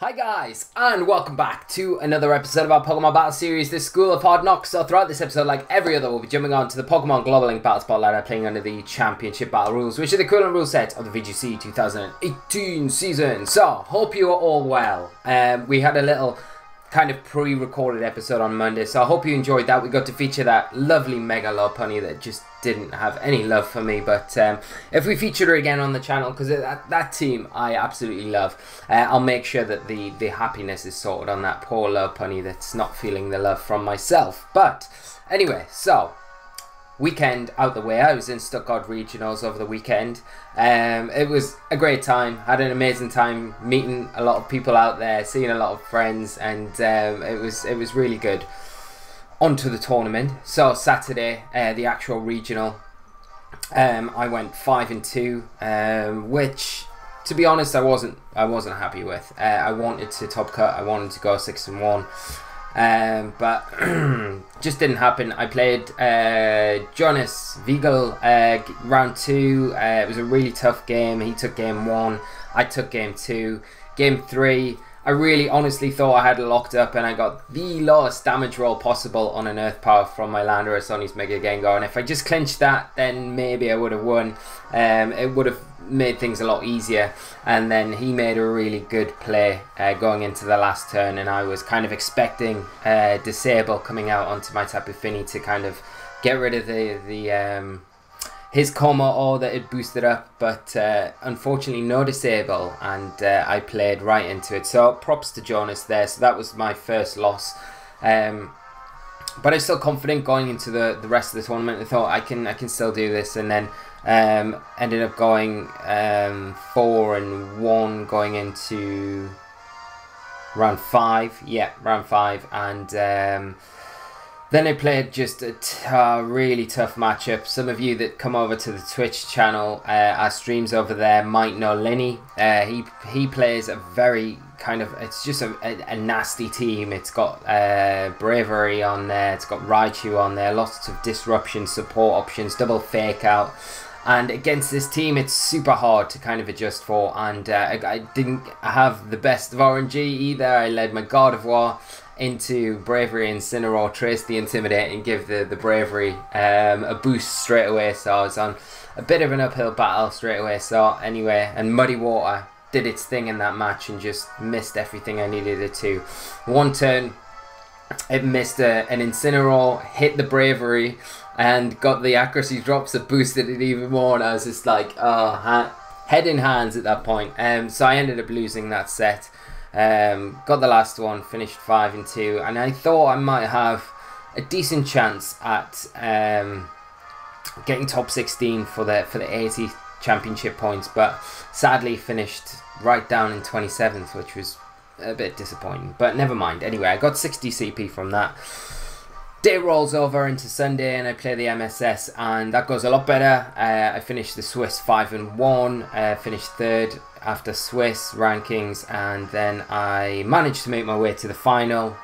Hi guys, and welcome back to another episode of our Pokemon Battle Series, the School of Hard Knocks. So throughout this episode, like every other, we'll be jumping on to the Pokemon Global Link Battle Spot ladder, playing under the Championship Battle rules, which are the equivalent rule set of the VGC 2018 season. So, hope you are all well. We had a little kind of pre-recorded episode on Monday, so I hope you enjoyed that. We got to feature that lovely Mega Lopunny that just didn't have any love for me, but if we featured her again on the channel, because that team I absolutely love, I'll make sure that the happiness is sorted on that poor Lopunny that's not feeling the love from myself. But anyway, so weekend out the way. I was in Stuttgart Regionals over the weekend. It was a great time. Had an amazing time meeting a lot of people out there, seeing a lot of friends, and it was really good. On to the tournament. So Saturday, the actual regional, I went 5-2, which, to be honest, I wasn't happy with. I wanted to top cut. I wanted to go 6-1. But just didn't happen. I played Jonas Viegel round 2. It was a really tough game. He took game 1. I took game 2. Game 3, I really honestly thought I had it locked up, and I got the lowest damage roll possible on an Earth Power from my Landorus on his Mega Gengar, and if I just clinched that, then maybe I would have won. It would have made things a lot easier, and then he made a really good play going into the last turn, and I was kind of expecting Disable coming out onto my Tapu Fini to kind of get rid of his Coma Ore that it boosted up, but unfortunately no Disable, and I played right into it. So props to Jonas there. So that was my first loss, but I'm still confident going into the rest of the tournament. I thought I can still do this, and then ended up going 4-1 going into round 5. Yeah, round 5, and then I played just a really tough matchup. Some of you that come over to the Twitch channel, our streams over there, might know Lenny. He plays a very kind of, it's just a nasty team. It's got Bravery on there, it's got Raichu on there, lots of disruption, support options, double fake out. And against this team, it's super hard to kind of adjust for. And I didn't have the best of RNG either. I led my God of War into Bravery and Incineroar, trace the Intimidate, and give the Bravery a boost straight away. So I was on a bit of an uphill battle straight away. So anyway, and Muddy Water did its thing in that match and just missed everything I needed it to. One turn, it missed an Incineroar, hit the Bravery, and got the accuracy drops that boosted it even more. And I was just like, oh, head in hands at that point. So I ended up losing that set. Got the last one, finished 5-2, and I thought I might have a decent chance at getting top 16 for the 80 championship points, but sadly finished right down in 27th, which was a bit disappointing, but never mind. Anyway, I got 60 CP from that. Day rolls over into Sunday, and I play the MSS, and that goes a lot better. I finished the Swiss 5-1, finished 3rd after Swiss rankings, and then I managed to make my way to the final,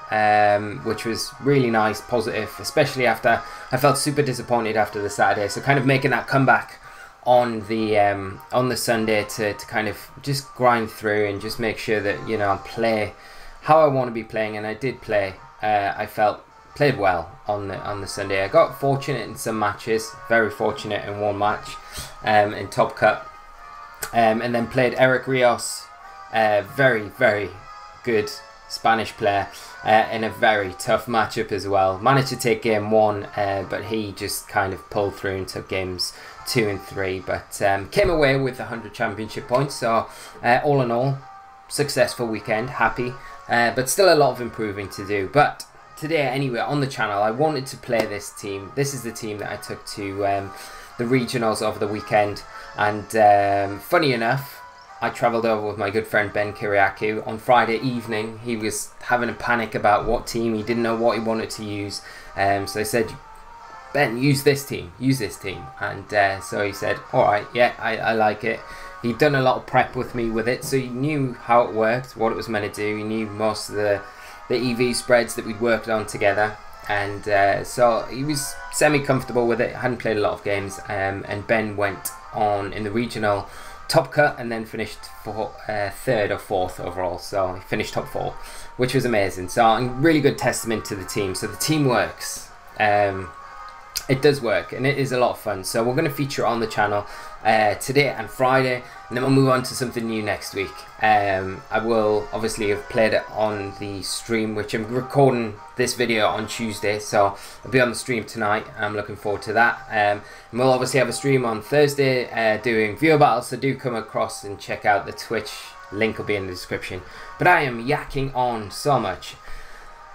which was really nice, positive, especially after I felt super disappointed after the Saturday. So kind of making that comeback on the Sunday to kind of just grind through and just make sure that, you know, I play how I want to be playing, and I did play. I felt played well on the Sunday. I got fortunate in some matches, very fortunate in one match in Top Cut, and then played Eric Rios, very good Spanish player, in a very tough matchup as well. Managed to take game 1, but he just kind of pulled through and took games 2 and 3, but came away with 100 championship points. So all in all, successful weekend, happy, but still a lot of improving to do. But today, anyway, on the channel, I wanted to play this team. This is the team that I took to the regionals over the weekend. And funny enough, I travelled over with my good friend Ben Kiriakou on Friday evening. He was having a panic about what team. He didn't know what he wanted to use. So I said, Ben, use this team. Use this team. And so he said, all right, yeah, I like it. He'd done a lot of prep with me with it, so he knew how it worked, what it was meant to do. He knew most of the EV spreads that we'd worked on together, and so he was semi-comfortable with it. Hadn't played a lot of games, and Ben went on in the regional top cut and then finished third or fourth overall. So he finished top 4, which was amazing. So a really good testament to the team. So the team works. It does work, and it is a lot of fun. So we're going to feature on the channel today and Friday, and then we'll move on to something new next week. I will obviously have played it on the stream, which I'm recording this video on Tuesday, so I'll be on the stream tonight. I'm looking forward to that. And we'll obviously have a stream on Thursday doing viewer battles, so do come across and check out the Twitch. Link will be in the description. But I am yakking on so much.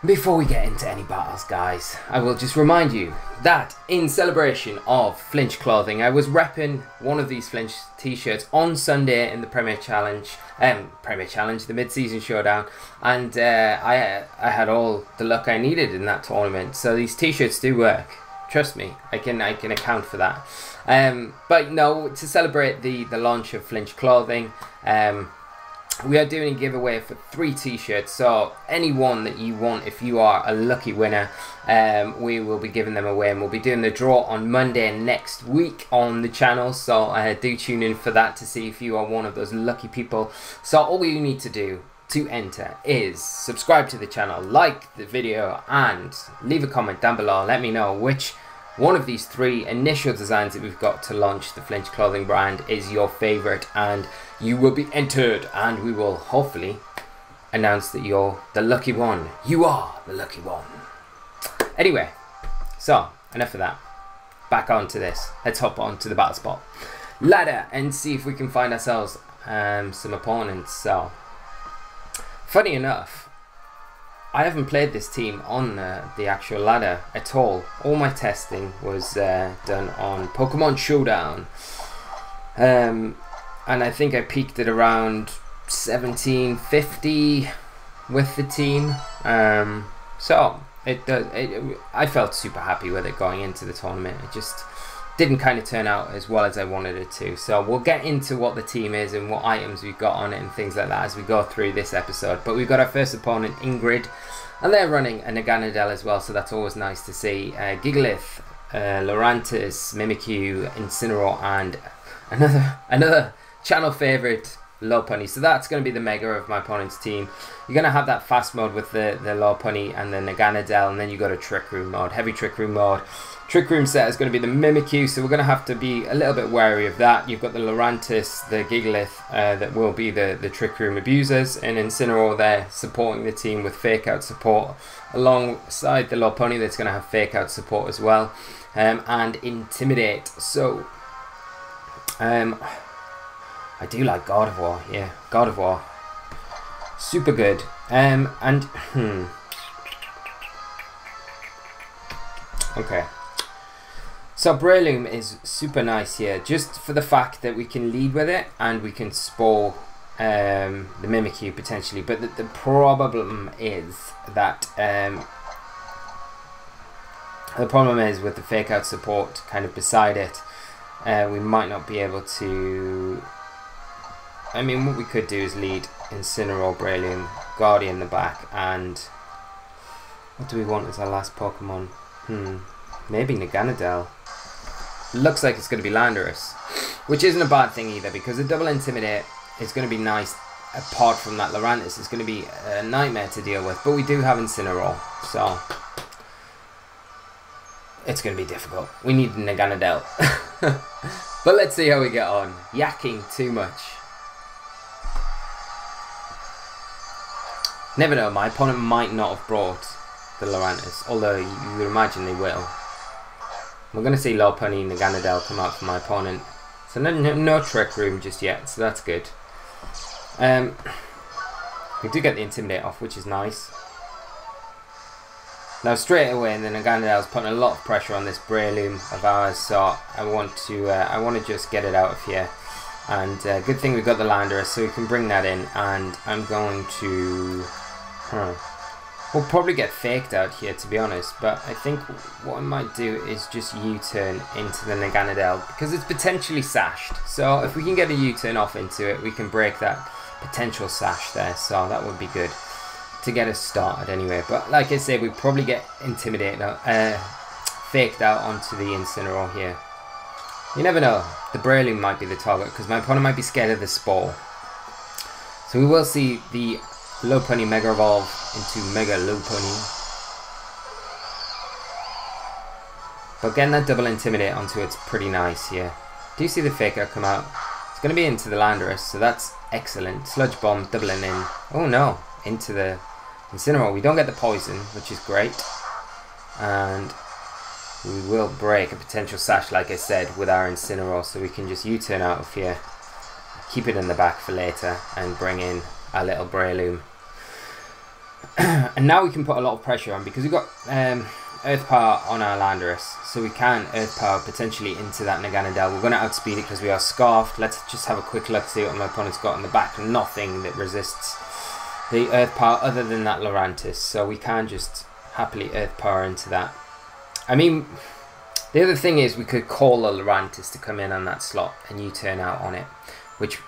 Before we get into any battles, guys, I will just remind you that in celebration of Flinched clothing, I was repping one of these Flinched t-shirts on Sunday in the Premier Challenge, the mid-season showdown, and I had all the luck I needed in that tournament. So these t-shirts do work. Trust me, I can account for that. But no, to celebrate the launch of Flinched clothing, we are doing a giveaway for 3 t-shirts, so anyone that you want, if you are a lucky winner, we will be giving them away, and we'll be doing the draw on Monday next week on the channel, so do tune in for that to see if you are one of those lucky people. So all you need to do to enter is subscribe to the channel, like the video, and leave a comment down below. Let me know which one of these 3 initial designs that we've got to launch the Flinched clothing brand is your favorite, and you will be entered, and we will hopefully announce that you're the lucky one. You are the lucky one. Anyway, so enough of that. Back onto this. Let's hop on to the battle spot ladder and see if we can find ourselves some opponents. So, funny enough, I haven't played this team on the actual ladder at all. All my testing was done on Pokemon Showdown. And I think I peaked at around 1750 with the team. So I felt super happy with it going into the tournament. It just didn't kind of turn out as well as I wanted it to. So we'll get into what the team is and what items we've got on it and things like that as we go through this episode. But we've got our first opponent, Ingrid, and they're running a Naganadel as well, so that's always nice to see. Gigalith, Lurantis, Mimikyu, Incineroar, and another channel favourite, Lopunny. So that's going to be the mega of my opponent's team. You're going to have that fast mode with the Lopunny and the Naganadel, and then you got a Trick Room mode, heavy Trick Room mode. Trick Room set is going to be the Mimikyu, so we're going to have to be a little bit wary of that. You've got the Lurantis, the Gigalith, that will be the Trick Room abusers, and Incineroar there supporting the team with Fake Out support, alongside the Lopunny that's going to have Fake Out support as well, and Intimidate. So, I do like God of War, yeah, God of War, super good. Okay. So Breloom is super nice here, just for the fact that we can lead with it and we can spore the Mimikyu potentially. But the problem is that with the Fake Out support kind of beside it, we might not be able to. I mean, what we could do is lead Incineroar, Breloom, Guardian in the back, and what do we want as our last Pokemon? Maybe Naganadel. Looks like it's going to be Landorus, which isn't a bad thing either, because a double Intimidate is going to be nice. Apart from that, Lurantis is going to be a nightmare to deal with, but we do have Incineroar, so it's going to be difficult. We need Naganadel. But let's see how we get on. Yakking too much. Never know, my opponent might not have brought the Lurantis, although you would imagine they will. We're going to see Lopunny and Naganadel come out for my opponent. So no Trick Room just yet, so that's good. We do get the Intimidate off, which is nice. Now straight away, and then Naganadel's putting a lot of pressure on this Breloom of ours, so I want to just get it out of here. And good thing we've got the Landorus, so we can bring that in, and I'm going to... We'll probably get faked out here, to be honest, but I think what I might do is just U-turn into the Naganadel, because it's potentially sashed. So if we can get a U-turn off into it, we can break that potential sash there, so that would be good to get us started anyway. But like I say, we probably get intimidated, faked out onto the Incineroar here. You never know. The Breloom might be the target because my opponent might be scared of the Spore. So we will see the Lopunny Mega Evolve into Mega Lopunny. But getting that double Intimidate onto it's pretty nice here. Do you see the Fake Out come out? It's going to be into the Landorus, so that's excellent. Sludge Bomb doubling in. Oh no, into the Incineroar. We don't get the poison, which is great. And we will break a potential Sash, like I said, with our Incineroar, so we can just U-turn out of here. Keep it in the back for later and bring in our little Breloom. And now we can put a lot of pressure on because we've got Earth Power on our Landorus, so we can Earth Power potentially into that Naganadel. We're going to outspeed it because we are Scarfed. Let's just have a quick look, see what my opponent's got in the back. Nothing that resists the Earth Power other than that Lurantis, so we can just happily Earth Power into that. I mean, the other thing is we could call a Lurantis to come in on that slot and you turn out on it, which,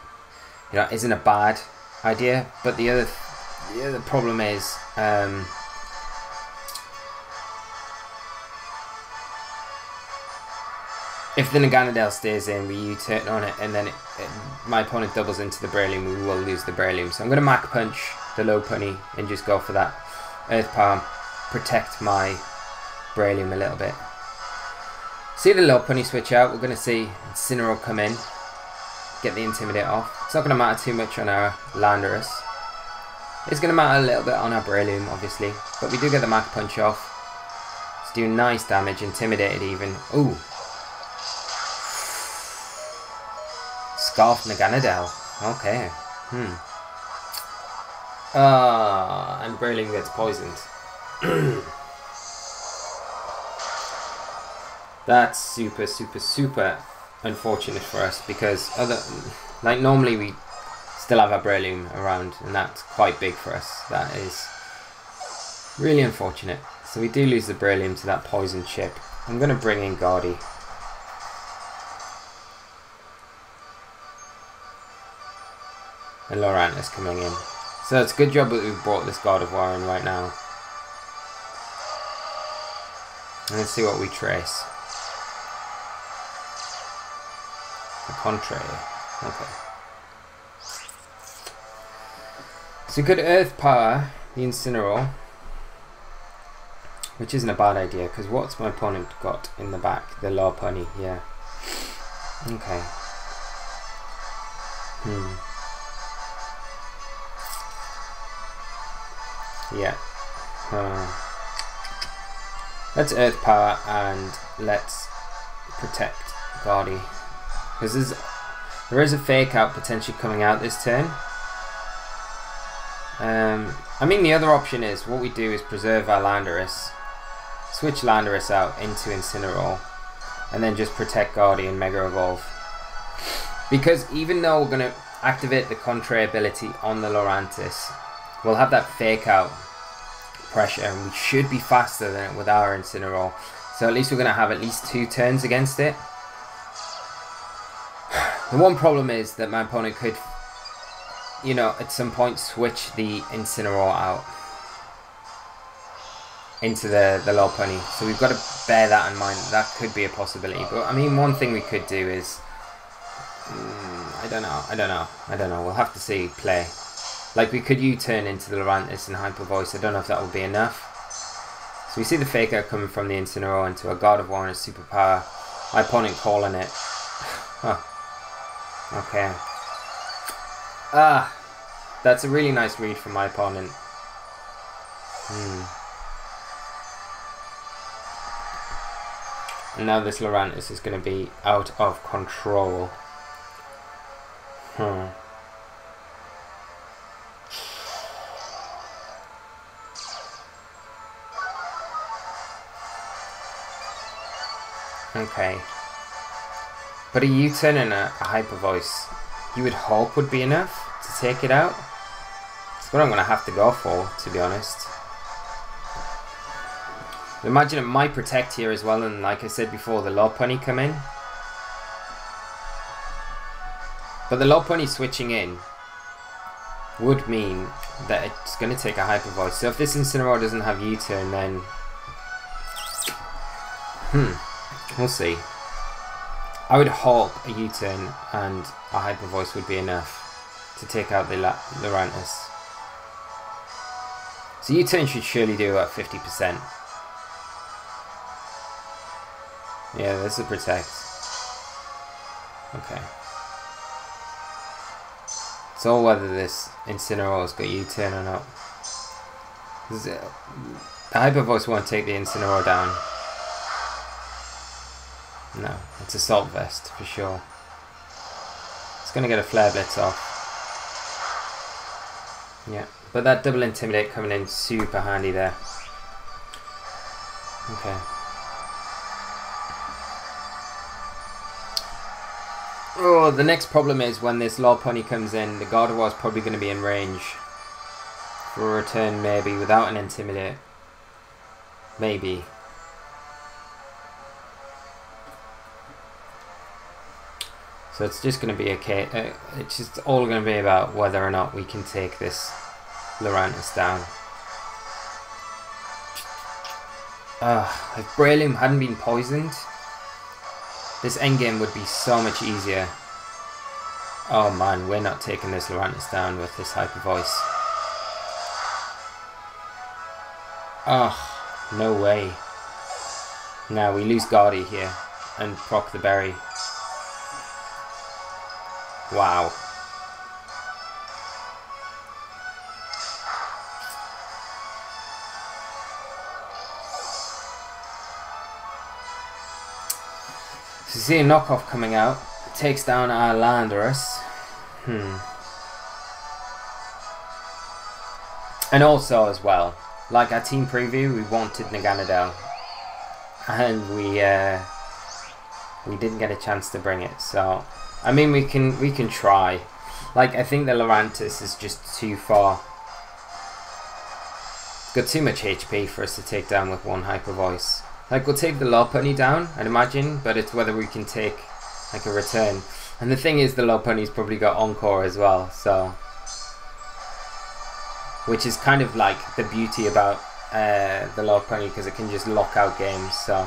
you know, isn't a bad idea. But the other problem is if the Naganadel stays in, we U-turn on it, and then my opponent doubles into the Breloom, we will lose the Breloom. So I'm going to Mach Punch the Lopunny and just go for that Earth Power, protect my Breloom a little bit. See the Lopunny switch out, we're going to see Incineroar come in, get the Intimidate off. It's not going to matter too much on our Landorus. It's going to matter a little bit on our Breloom, obviously, but we do get the Mach Punch off. It's doing nice damage, intimidated even. Ooh. Scarf Naganadel. Okay. And Breloom gets poisoned. That's super unfortunate for us because normally we still have our Breloom around and that's quite big for us. That is really unfortunate. So we do lose the Breloom to that poison chip. I'm going to bring in Guardy. And Lurantis coming in. So it's a good job that we brought this God of War in right now. And let's see what we trace. The contrary. Okay. So we could Earth Power the Incineroar, which isn't a bad idea because what's my opponent got in the back? The Lopunny, yeah. Okay. Yeah. Let's Earth Power and let's protect Guardy. Because there is a Fake Out potentially coming out this turn. I mean, the other option is what we do is preserve our Landorus, switch Landorus out into Incineroar, and then just protect Guardy and Mega Evolve. Because even though we're going to activate the Contrary ability on the Lurantis, we'll have that Fake Out pressure and we should be faster than it with our Incineroar. So at least we're going to have at least 2 turns against it. The one problem is that my opponent could, you know, at some point switch the Incineroar out into the Lopunny. So we've got to bear that in mind. That could be a possibility. But I mean, one thing we could do is, I don't know. We'll have to see play. Like we could U-turn into the Lurantis and Hyper Voice. I don't know if that will be enough. So we see the Fake Out coming from the Incineroar into a God of War and a Superpower. My opponent calling it. Huh. Okay. That's a really nice read from my opponent. And now this Lurantis is going to be out of control. Okay. But a U-turn and a Hyper Voice, you would hope would be enough to take it out. That's what I'm going to have to go for, to be honest. Imagine it might protect here as well, and like I said before, the Lopunny come in. But the Lopunny switching in would mean that it's going to take a Hyper Voice. So if this Incineroar doesn't have U-turn, then we'll see. I would hope a U-turn and a Hyper Voice would be enough to take out the Lurantis. So U-turn should surely do about 50%. Yeah, this will protect. Okay. So whether this Incineroar's got U-turn or not. The Hyper Voice won't take the Incineroar down. No, it's Assault Vest for sure. It's going to get a Flare Blitz off. Yeah, but that double Intimidate coming in super handy there. Okay. Oh, the next problem is when this Lopunny comes in, the Gardevoir is probably going to be in range for a return, maybe without an Intimidate. Maybe. So it's just going to be it's just all going to be about whether or not we can take this Lurantis down. If Breloom hadn't been poisoned, this endgame would be so much easier. Oh man, we're not taking this Lurantis down with this Hyper Voice. Oh, no way. Now we lose Guardy here and proc the berry. Wow. So you see a knockoff coming out. It takes down our Landorus. And also as well, like our team preview, we wanted Naganadel. And we didn't get a chance to bring it, so I mean, we can try. Like, I think the Lurantis is just too far. It's got too much HP for us to take down with one Hyper Voice. Like, we'll take the Lopunny down, I'd imagine, but it's whether we can take like a return. And the thing is, the Lopunny's probably got Encore as well, so which is kind of like the beauty about the Lopunny, because it can just lock out games. So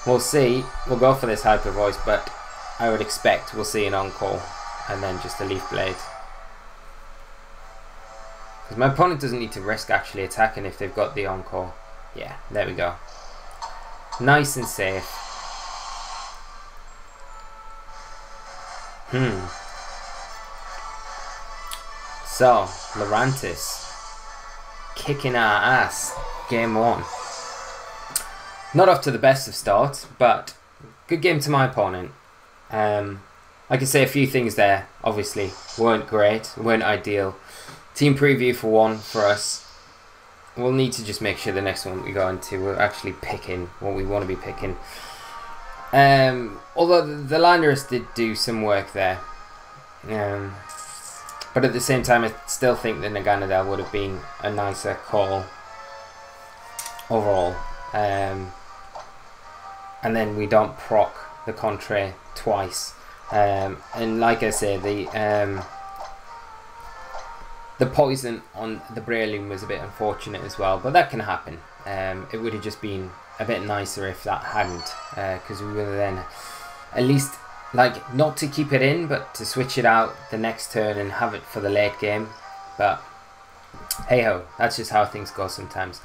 we'll see. We'll go for this Hyper Voice, but I would expect we'll see an Encore and then just a Leaf Blade. Because my opponent doesn't need to risk actually attacking if they've got the Encore. Yeah, there we go. Nice and safe. So, Lurantis kicking our ass. Game 1. Not off to the best of starts, but good game to my opponent. I can say a few things there, obviously, weren't great, weren't ideal. Team preview for one for us. We'll need to just make sure the next one we go into, we're actually picking what we want to be picking. Although the Landorus did do some work there. But at the same time, I still think the Naganadel would have been a nicer call overall. And then we don't proc the Contre twice. And like I say, the poison on the Breloom was a bit unfortunate as well, but that can happen. It would have just been a bit nicer if that hadn't, because we would have then at least, like, not to keep it in, but to switch it out the next turn and have it for the late game. But hey ho, that's just how things go sometimes.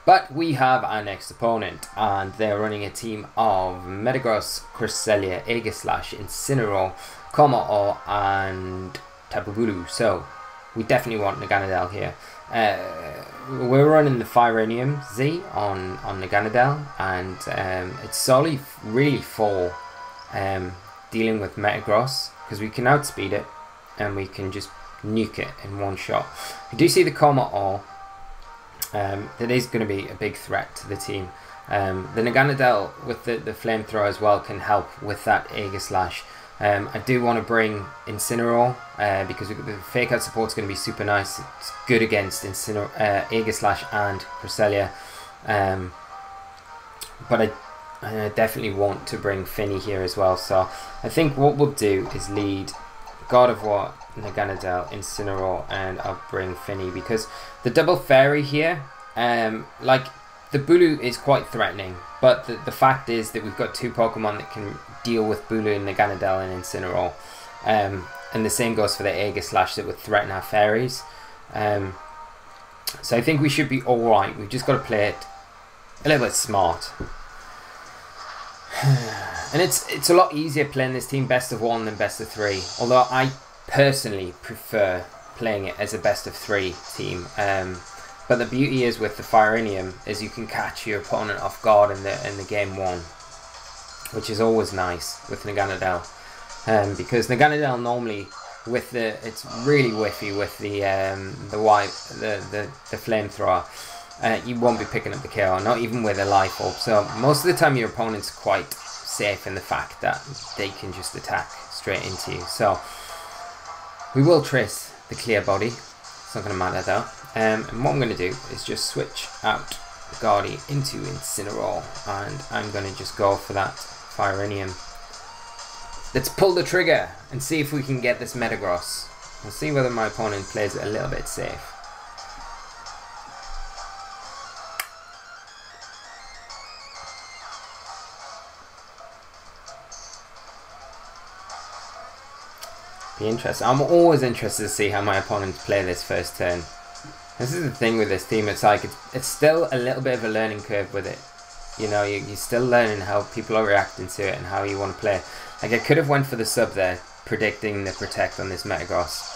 But we have our next opponent, and they're running a team of Metagross, Cresselia, Aegislash, Incineroar, Kommo-o, and Tapu Bulu. So we definitely want Naganadel here. We're running the Firanium Z on Naganadel, and it's solely really for dealing with Metagross, because we can outspeed it and we can just nuke it in one shot. We do see the Kommo-o. That is going to be a big threat to the team. The Naganadel with the flamethrower as well can help with that Aegislash. I do want to bring Incineroar because the fake out support is going to be super nice. It's good against Aegislash and Cresselia. But I definitely want to bring Finny here as well. So I think what we'll do is lead Gardevoir, Naganadel, Incineroar, and I'll bring Finny, because the double fairy here, like the Bulu is quite threatening, but the fact is that we've got two Pokemon that can deal with Bulu, Naganadel and Incineroar. And the same goes for the Aegislash that would threaten our fairies. So I think we should be alright. We've just got to play it a little bit smart. And it's a lot easier playing this team best of 1 than best of 3. Although I personally prefer playing it as a best of 3 team. But the beauty is with the Firinium is you can catch your opponent off guard in the game 1, which is always nice with Naganadel. Because Naganadel normally it's really whiffy with the flamethrower. You won't be picking up the kill, not even with a life orb. So most of the time your opponent's quite safe in the fact that they can just attack straight into you. So we will trace the clear body. It's not going to matter though. And what I'm going to do is just switch out Guardy into Incineroar, and I'm going to just go for that Firinium. Let's pull the trigger and see if we can get this Metagross. We'll see whether my opponent plays it a little bit safe. Be interesting. I'm always interested to see how my opponents play this first turn. This is the thing with this team. It's like it's still a little bit of a learning curve with it. You know, you're still learning how people are reacting to it and how you want to play. Like I could have went for the sub there, predicting the protect on this Metagross.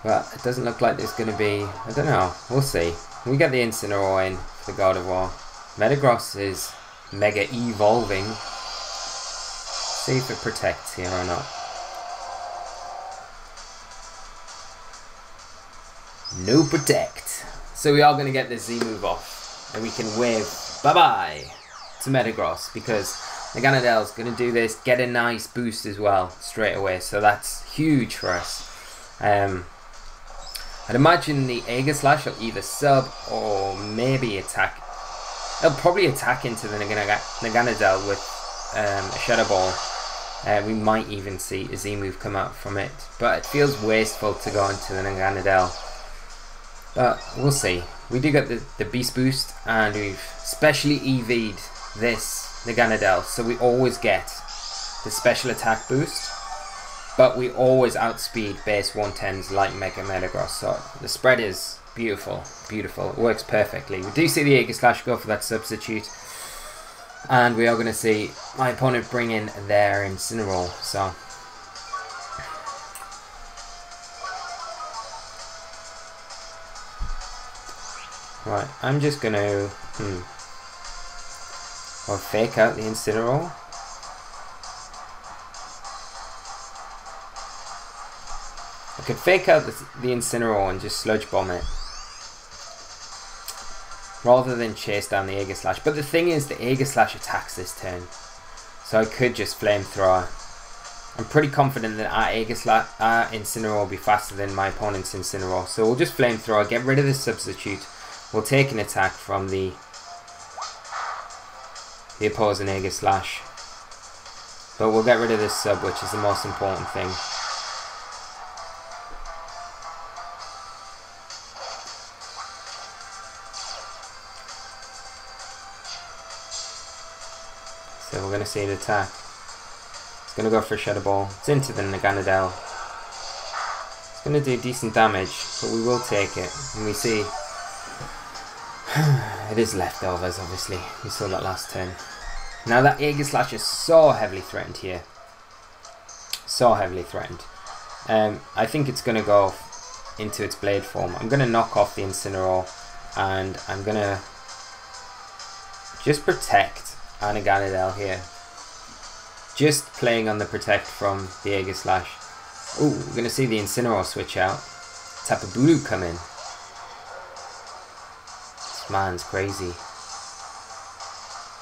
But it doesn't look like there's going to be. I don't know. We'll see. We get the Incineroar in for the God of War. Metagross is mega evolving. See if it protects here or not. No protect. So we are going to get the Z move off. And we can wave bye-bye to Metagross. Because Naganadel is going to do this. Get a nice boost as well straight away. So that's huge for us. I'd imagine the Aegislash will either sub or maybe attack. It'll probably attack into the Naganadel with a Shadow Ball. We might even see a Z move come out from it. But it feels wasteful to go into the Naganadel. But we'll see. We do get the Beast Boost, and we've specially EV'd this Naganadel, so we always get the special attack boost, but we always outspeed base 110s like Mega Metagross. So the spread is beautiful, beautiful. It works perfectly. We do see the Aegislash go for that substitute, and we are going to see my opponent bring in their Incineroar. So right, I'm just going to or fake out the Incineroar. I could fake out the Incineroar and just Sludge Bomb it, rather than chase down the Aegislash. But the thing is, the Aegislash attacks this turn, so I could just Flamethrower. I'm pretty confident that our Incineroar will be faster than my opponent's Incineroar, so we'll just Flamethrower, get rid of this substitute. We'll take an attack from the opposing Aegislash, but we'll get rid of this sub, which is the most important thing. So we're going to see the attack. It's going to go for a Shadow Ball. It's into the Naganadel. It's going to do decent damage, but we will take it. And we see it is leftovers, obviously. We saw that last turn. Now that Aegislash is so heavily threatened here. So heavily threatened. I think it's going to go into its blade form. I'm going to knock off the Incineroar, and I'm going to just protect our Naganadel here. Just playing on the protect from the Aegislash. Oh, we're going to see the Incineroar switch out. Tapu Bulu come in. This man's crazy.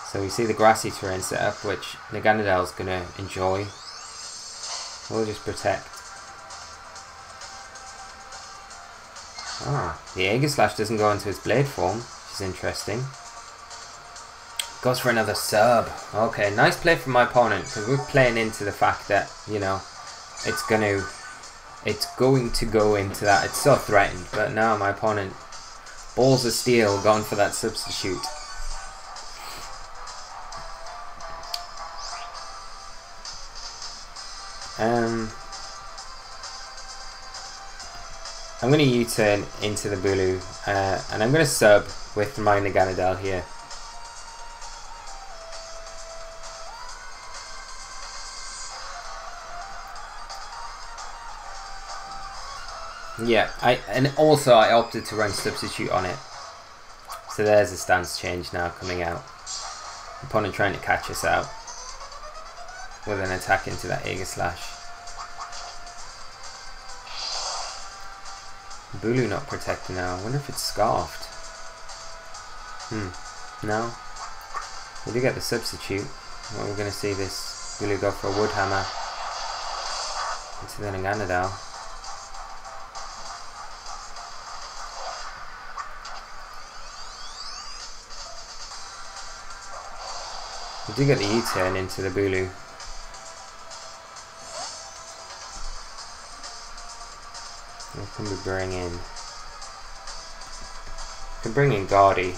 So we see the grassy terrain set up, which Naganadel's going to enjoy. We'll just protect. Ah, the Aegislash doesn't go into its blade form, which is interesting. Goes for another sub. Okay, nice play from my opponent, because we're playing into the fact that, you know, it's going to go into that. It's so threatened, but now my opponent balls of steel gone for that substitute. I'm going to U-turn into the Bulu, and I'm going to sub with my Naganadel here. Yeah, and also I opted to run substitute on it. So there's a stance change now coming out. Opponent trying to catch us out with an attack into that Aegislash. Bulu not protecting now. I wonder if it's scarfed. No. We do get the substitute. Well, we're going to see this Bulu go for a Wood Hammer into the Naganadel. We do get the U-turn into the Bulu. What can we bring in? We can bring in Guardy.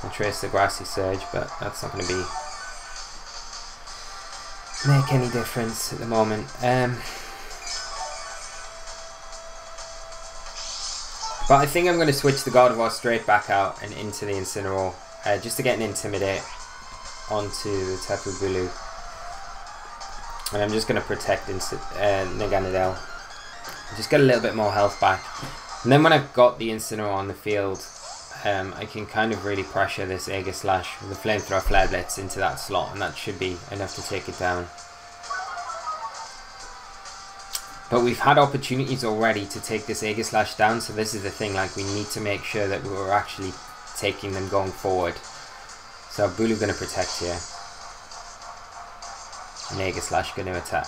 I'll trace the Grassy Surge, but that's not going to make any difference at the moment. But I think I'm going to switch the Gardevoir straight back out and into the Incineroar, just to get an Intimidate onto the Tapu Bulu. And I'm just going to protect Naganadel. Just get a little bit more health back. And then when I've got the Incineroar on the field, I can kind of really pressure this Aegislash with the Flamethrower Flare Blitz into that slot, and that should be enough to take it down. But we've had opportunities already to take this Aegislash down, so this is the thing, like we need to make sure that we're actually taking them going forward. So Bulu going to protect here. And Aegislash going to attack.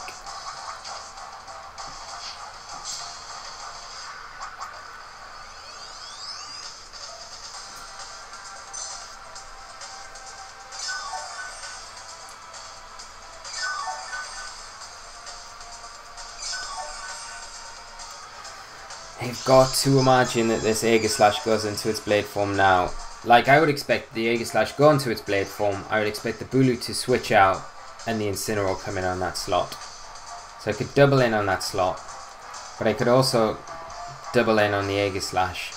You've got to imagine that this Aegislash goes into its blade form now. Like, I would expect the Aegislash go into its blade form. I would expect the Bulu to switch out and the Incineroar come in on that slot. So I could double in on that slot, but I could also double in on the Aegislash.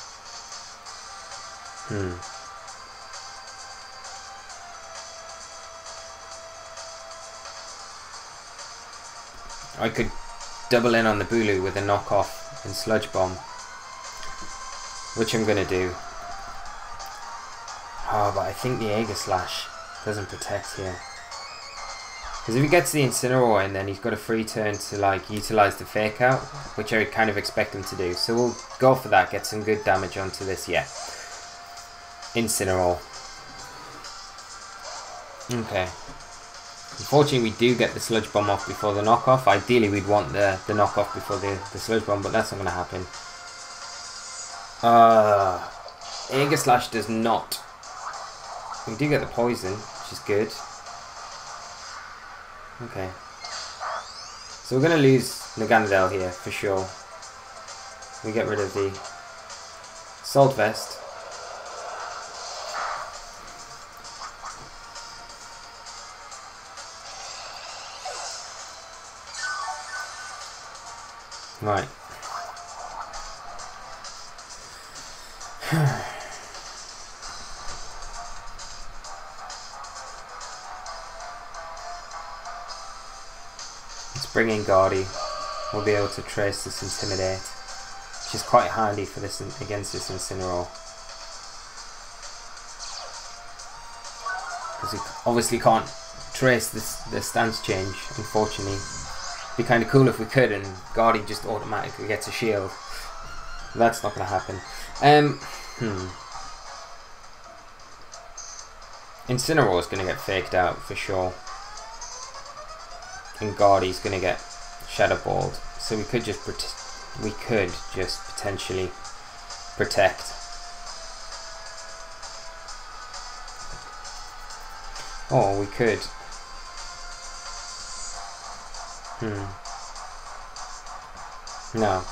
I could double in on the Bulu with a knockoff and Sludge Bomb, which I'm going to do. Oh, but I think the Aegislash doesn't protect here. Because if he gets the Incineroar in, then he's got a free turn to like utilise the Fake Out, which I kind of expect him to do. So we'll go for that, get some good damage onto this, yeah. Incineroar. Okay. Unfortunately, we do get the Sludge Bomb off before the knockoff. Ideally, we'd want the knockoff before the Sludge Bomb, but that's not going to happen. Aegislash does not. We do get the poison, which is good. Okay. So we're going to lose Naganadel here, for sure. We get rid of the Salt Vest. Right. Let's bring in Guardy. We'll be able to trace this Intimidate, which is quite handy for this against this Incineroar. Because we obviously can't trace the stance change, unfortunately. It'd be kind of cool if we could, and Guardy just automatically gets a shield. That's not going to happen. Incineroar is going to get faked out for sure, and Guardy's going to get Shadow Balled. So we could just potentially protect. Oh, we could. No.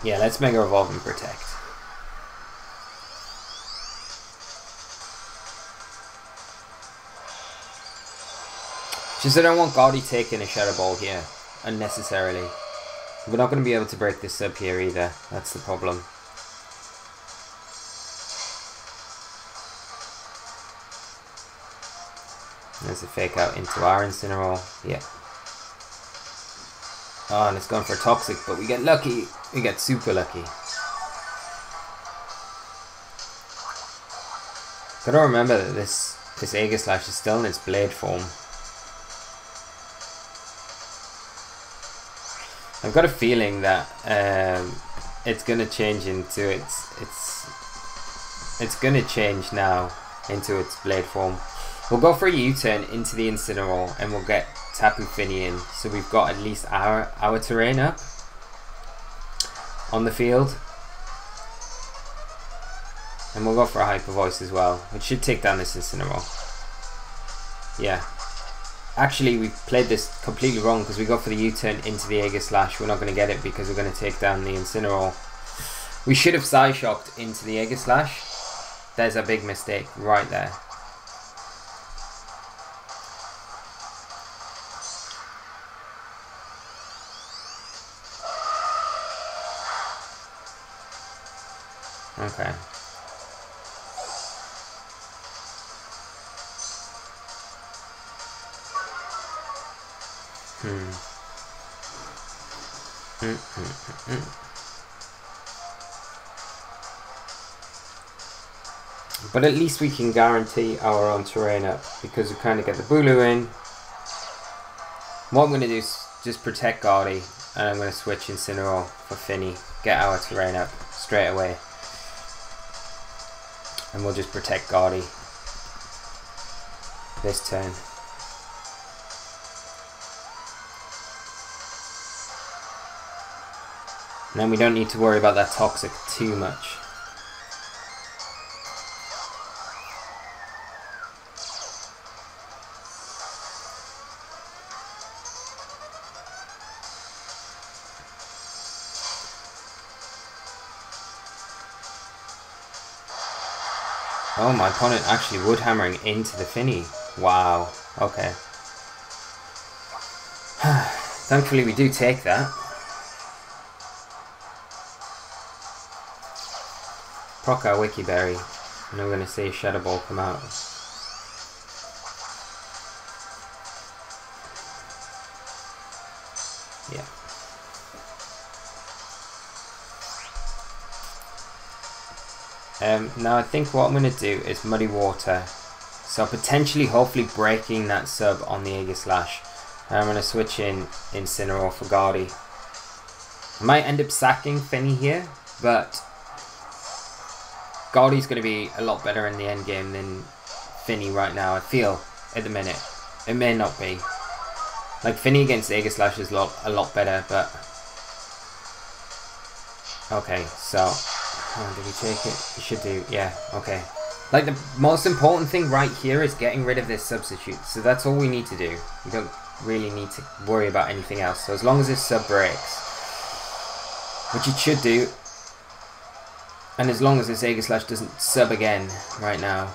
Yeah, let's Mega Evolve and Protect. Just I don't want Gaudy taking a Shadow Ball here, unnecessarily. We're not going to be able to break this sub here either, that's the problem. There's a fake out into our Incineroar, yeah. Oh, and it's gone for a Toxic, but we get lucky. We get super lucky. Gotta remember that this Aegislash is still in its blade form. I've got a feeling that it's gonna change into it's gonna change now into its blade form. We'll go for a U-turn into the Incineroar and we'll get Tapu Fini in, so we've got at least our terrain up on the field. And we'll go for a Hyper Voice as well, which should take down this Incineroar. Yeah. Actually, we played this completely wrong because we go for the U-turn into the Aegislash. We're not going to get it because we're going to take down the Incineroar. We should have Psyshocked into the Aegislash. There's a big mistake right there. Okay. But at least we can guarantee our own terrain up because we kind of get the Bulu in. What I'm going to do is just protect Gaudy and I'm going to switch Incineroar for Fini, get our terrain up straight away. And we'll just protect Gaudy this turn. And then we don't need to worry about that Toxic too much. Oh, my opponent actually wood hammering into the Fini. Wow. Okay. Thankfully we do take that. Proc our Wiki Berry. And I'm going to see a Shadow Ball come out. Yeah. Now I think what I'm going to do is Muddy Water. So potentially, hopefully breaking that sub on the Aegislash. And I'm going to switch in Incineroar for Gaudy. I might end up sacking Fini here, but Gaudy's going to be a lot better in the end game than Fini right now, I feel, at the minute. It may not be. Like, Fini against Aegislash is a lot better, but... Okay, so... Oh, did he take it? He should do, yeah, okay. Like, the most important thing right here is getting rid of this substitute. So that's all we need to do. We don't really need to worry about anything else. So as long as this sub breaks, which it should do, and as long as this Aegislash doesn't sub again right now,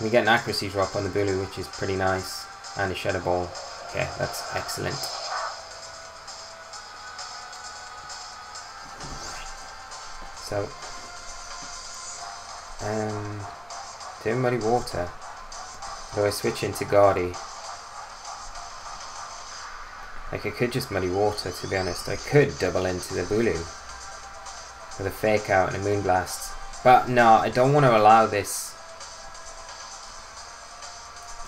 we get an accuracy drop on the Bulu, which is pretty nice, and a Shadow Ball. Okay, that's excellent. So, doing Muddy Water. Do I switch into Gaudy? Like, I could just Muddy Water, to be honest. I could double into the Bulu with a Fake Out and a Moonblast. But no, I don't want to allow this.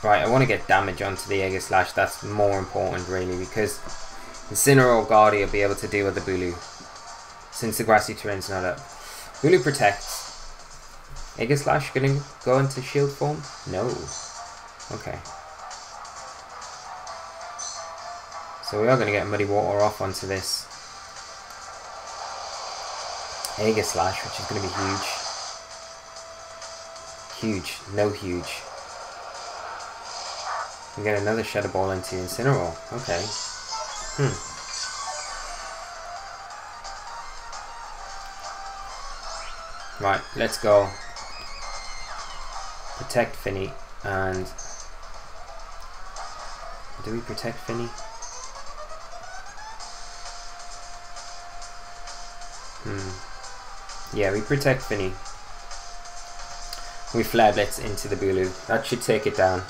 Right, I want to get damage onto the Aegislash. That's more important, really, because Incineroar or Gaudy will be able to deal with the Bulu, since the grassy terrain's not up. Bulu protects. Aegislash gonna go into shield form? No. Okay. So we are gonna get Muddy Water off onto this Aegislash, which is gonna be huge. Huge. No huge. We get another Shadow Ball into Incineroar. Okay. Right, let's go. Protect Finny. And... do we protect Finny? Yeah, we protect Finny. We Flare Blitz into the Bulu. That should take it down.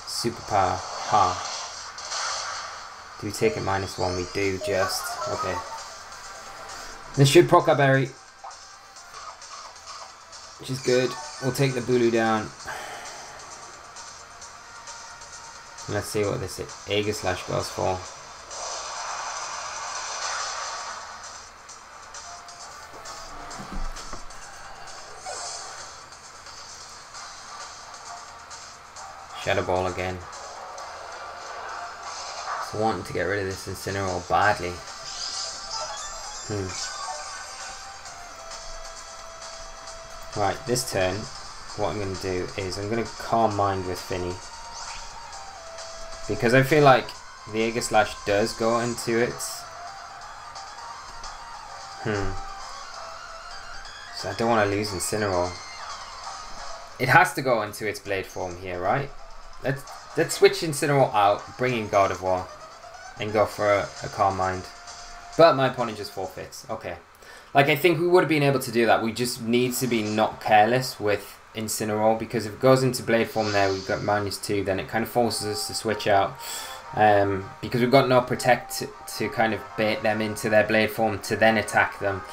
Superpower. Ha. Do we take it -1? We do just. Okay. This should proc our berry. Which is good. We'll take the Bulu down. Let's see what this Aegislash goes for. Shadow Ball again. So wanting to get rid of this Incineroar badly. Right, this turn, what I'm going to do is I'm going to Calm Mind with Finny. Because I feel like the Aegislash does go into it. So I don't want to lose Incineroar. It has to go into its Blade form here, right? Let's switch Incineroar out, bring in God of War, and go for a Calm Mind. But my opponent just forfeits. Okay. Like, I think we would have been able to do that. We just need to be not careless with Incineroar, because if it goes into Blade form there, we've got -2, then it kind of forces us to switch out. Because we've got no Protect to kind of bait them into their Blade form to then attack them.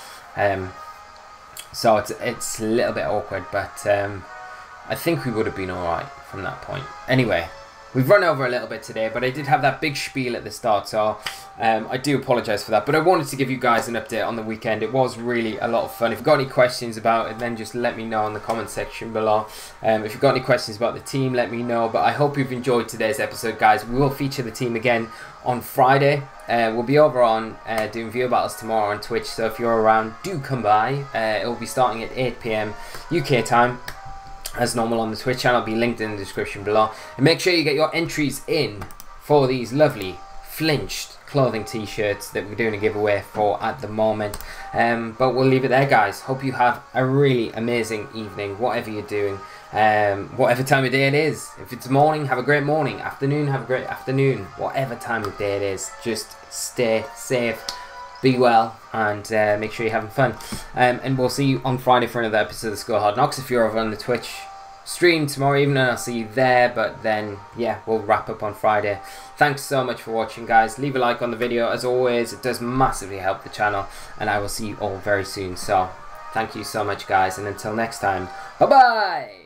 So it's a little bit awkward, but I think we would have been alright from that point. Anyway, we've run over a little bit today, but I did have that big spiel at the start, so I do apologise for that. But I wanted to give you guys an update on the weekend. It was really a lot of fun. If you've got any questions about it, then just let me know in the comment section below. If you've got any questions about the team, let me know. But I hope you've enjoyed today's episode, guys. We will feature the team again on Friday. We'll be over on doing viewer battles tomorrow on Twitch, so if you're around, do come by. It will be starting at 8 PM UK time. As normal on the Twitch channel, it'll be linked in the description below. And make sure you get your entries in for these lovely Flinched clothing t-shirts that we're doing a giveaway for at the moment. But we'll leave it there, guys. Hope you have a really amazing evening, whatever you're doing, whatever time of day it is. If it's morning, have a great morning. Afternoon, have a great afternoon. Whatever time of day it is, just stay safe, be well, and make sure you're having fun. And we'll see you on Friday for another episode of the Skull Hard Knocks. If you're over on the Twitch stream tomorrow evening, I'll see you there. But then, yeah, we'll wrap up on Friday. Thanks so much for watching, guys. Leave a like on the video. As always, it does massively help the channel. And I will see you all very soon. So, thank you so much, guys. And until next time, bye-bye!